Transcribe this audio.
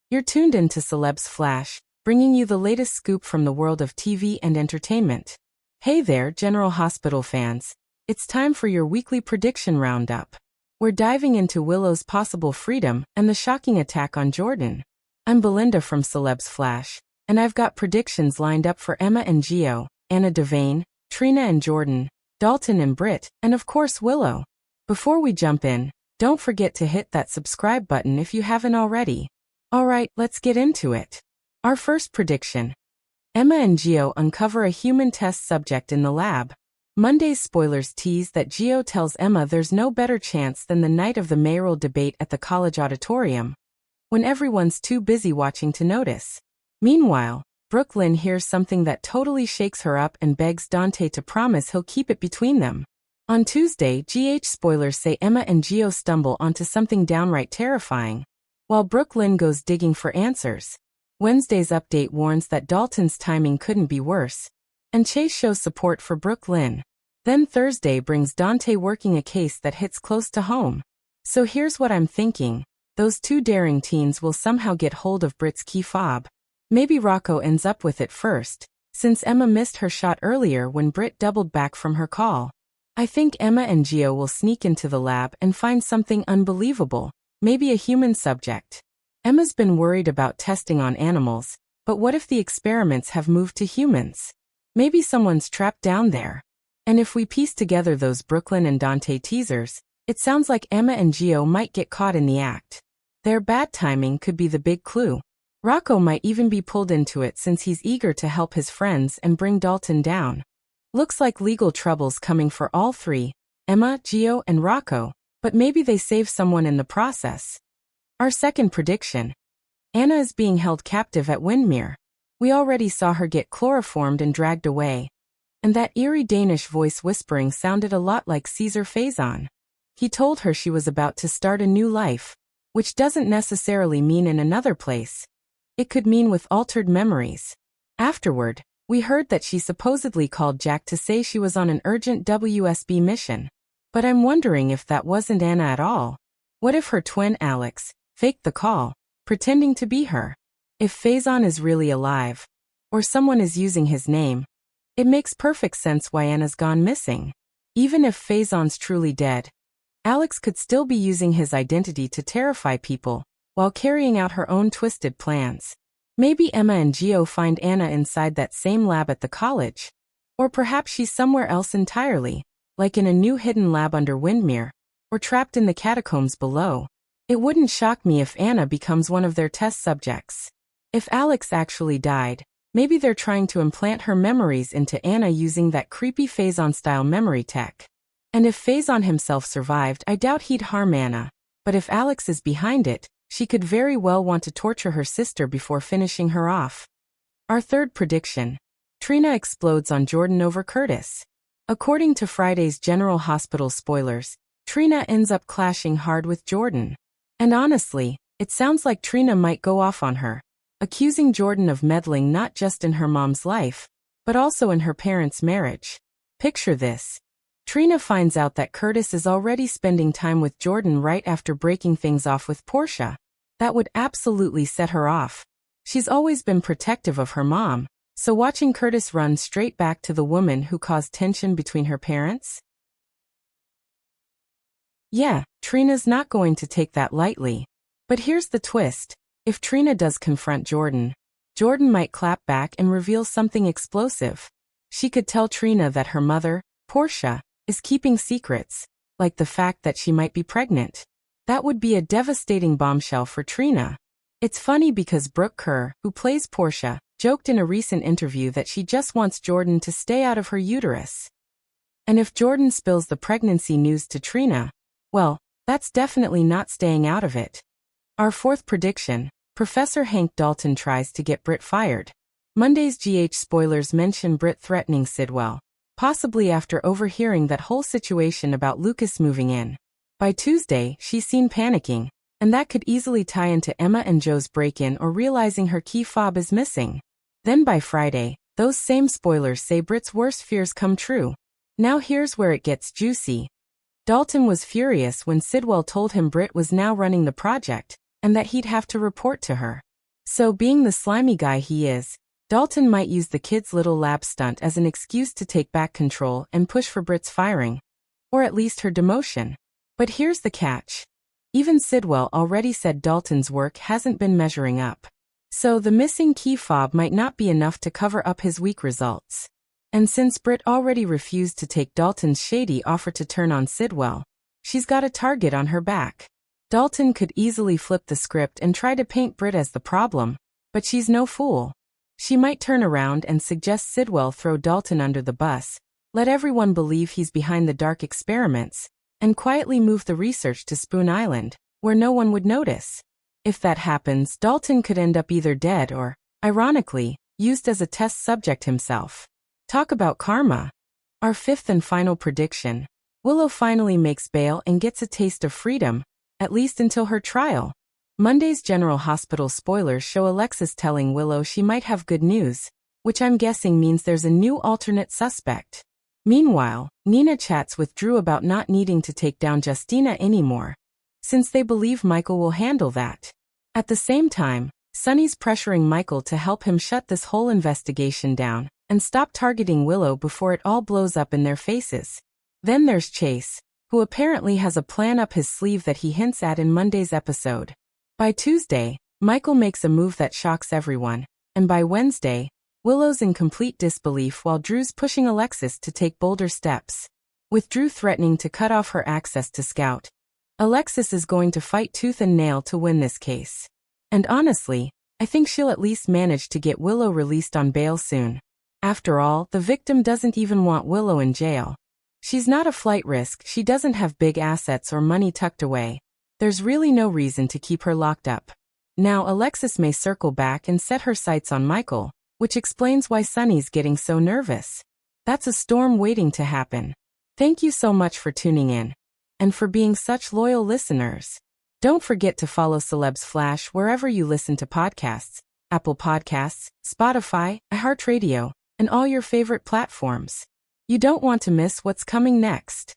You're tuned into Celebs Flash, bringing you the latest scoop from the world of TV and entertainment. Hey there, General Hospital fans. It's time for your weekly prediction roundup. We're diving into Willow's possible freedom and the shocking attack on Jordan. I'm Belinda from Celebs Flash, and I've got predictions lined up for Emma and Gio, Anna Devane, Trina and Jordan, Dalton and Britt, and of course Willow. Before we jump in, don't forget to hit that subscribe button if you haven't already. Alright, let's get into it. Our first prediction. Emma and Gio uncover a human test subject in the lab. Monday's spoilers tease that Gio tells Emma there's no better chance than the night of the mayoral debate at the college auditorium, when everyone's too busy watching to notice. Meanwhile, Brooklyn hears something that totally shakes her up and begs Dante to promise he'll keep it between them. On Tuesday, spoilers say Emma and Gio stumble onto something downright terrifying, while Brooklyn goes digging for answers. Wednesday's update warns that Dalton's timing couldn't be worse, and Chase shows support for Brooklyn. Then Thursday brings Dante working a case that hits close to home. So here's what I'm thinking. Those two daring teens will somehow get hold of Britt's key fob. Maybe Rocco ends up with it first, since Emma missed her shot earlier when Britt doubled back from her call. I think Emma and Gio will sneak into the lab and find something unbelievable, maybe a human subject. Emma's been worried about testing on animals, but what if the experiments have moved to humans? Maybe someone's trapped down there. And if we piece together those Brooklyn and Dante teasers, it sounds like Emma and Gio might get caught in the act. Their bad timing could be the big clue. Rocco might even be pulled into it since he's eager to help his friends and bring Dalton down. Looks like legal trouble's coming for all three, Emma, Gio, and Rocco, but maybe they save someone in the process. Our second prediction. Anna is being held captive at Windermere. We already saw her get chloroformed and dragged away. And that eerie Danish voice whispering sounded a lot like Caesar Faison. He told her she was about to start a new life, which doesn't necessarily mean in another place. It could mean with altered memories. Afterward, we heard that she supposedly called Jack to say she was on an urgent WSB mission. But I'm wondering if that wasn't Anna at all. What if her twin Alex faked the call, pretending to be her? If Faison is really alive, or someone is using his name, it makes perfect sense why Anna's gone missing. Even if Faison's truly dead, Alex could still be using his identity to terrify people, while carrying out her own twisted plans. Maybe Emma and Gio find Anna inside that same lab at the college. Or perhaps she's somewhere else entirely, like in a new hidden lab under Windermere, or trapped in the catacombs below. It wouldn't shock me if Anna becomes one of their test subjects. If Alex actually died, maybe they're trying to implant her memories into Anna using that creepy Faison-style memory tech. And if Faison himself survived, I doubt he'd harm Anna. But if Alex is behind it, she could very well want to torture her sister before finishing her off. Our third prediction. Trina explodes on Jordan over Curtis. According to Friday's General Hospital spoilers, Trina ends up clashing hard with Jordan. And honestly, it sounds like Trina might go off on her, accusing Jordan of meddling not just in her mom's life, but also in her parents' marriage. Picture this. Trina finds out that Curtis is already spending time with Jordan right after breaking things off with Portia. That would absolutely set her off. She's always been protective of her mom, so watching Curtis run straight back to the woman who caused tension between her parents? Yeah, Trina's not going to take that lightly. But here's the twist. If Trina does confront Jordan, Jordan might clap back and reveal something explosive. She could tell Trina that her mother, Portia, is keeping secrets, like the fact that she might be pregnant. That would be a devastating bombshell for Trina. It's funny because Brook Kerr, who plays Portia, joked in a recent interview that she just wants Jordan to stay out of her uterus. And if Jordan spills the pregnancy news to Trina, well, that's definitely not staying out of it. Our fourth prediction. Professor Hank Dalton tries to get Britt fired. Monday's spoilers mention Britt threatening Sidwell, possibly after overhearing that whole situation about Lucas moving in. By Tuesday, she's seen panicking, and that could easily tie into Emma and Joe's break-in or realizing her key fob is missing. Then by Friday, those same spoilers say Britt's worst fears come true. Now here's where it gets juicy. Dalton was furious when Sidwell told him Britt was now running the project, and that he'd have to report to her. So being the slimy guy he is, Dalton might use the kid's little lab stunt as an excuse to take back control and push for Britt's firing. Or at least her demotion. But here's the catch. Even Sidwell already said Dalton's work hasn't been measuring up. So the missing key fob might not be enough to cover up his weak results. And since Britt already refused to take Dalton's shady offer to turn on Sidwell, she's got a target on her back. Dalton could easily flip the script and try to paint Britt as the problem, but she's no fool. She might turn around and suggest Sidwell throw Dalton under the bus, let everyone believe he's behind the dark experiments, and quietly move the research to Spoon Island, where no one would notice. If that happens, Dalton could end up either dead or, ironically, used as a test subject himself. Talk about karma. Our fifth and final prediction. Willow finally makes bail and gets a taste of freedom, at least until her trial. Monday's General Hospital spoilers show Alexis telling Willow she might have good news, which I'm guessing means there's a new alternate suspect. Meanwhile, Nina chats with Drew about not needing to take down Justina anymore, since they believe Michael will handle that. At the same time, Sonny's pressuring Michael to help him shut this whole investigation down and stop targeting Willow before it all blows up in their faces. Then there's Chase, who apparently has a plan up his sleeve that he hints at in Monday's episode. By Tuesday, Michael makes a move that shocks everyone, and by Wednesday, Willow's in complete disbelief while Drew's pushing Alexis to take bolder steps. With Drew threatening to cut off her access to Scout, Alexis is going to fight tooth and nail to win this case. And honestly, I think she'll at least manage to get Willow released on bail soon. After all, the victim doesn't even want Willow in jail. She's not a flight risk, she doesn't have big assets or money tucked away. There's really no reason to keep her locked up. Now Alexis may circle back and set her sights on Michael, which explains why Sonny's getting so nervous. That's a storm waiting to happen. Thank you so much for tuning in. And for being such loyal listeners. Don't forget to follow Celebs Flash wherever you listen to podcasts, Apple Podcasts, Spotify, iHeartRadio, and all your favorite platforms. You don't want to miss what's coming next.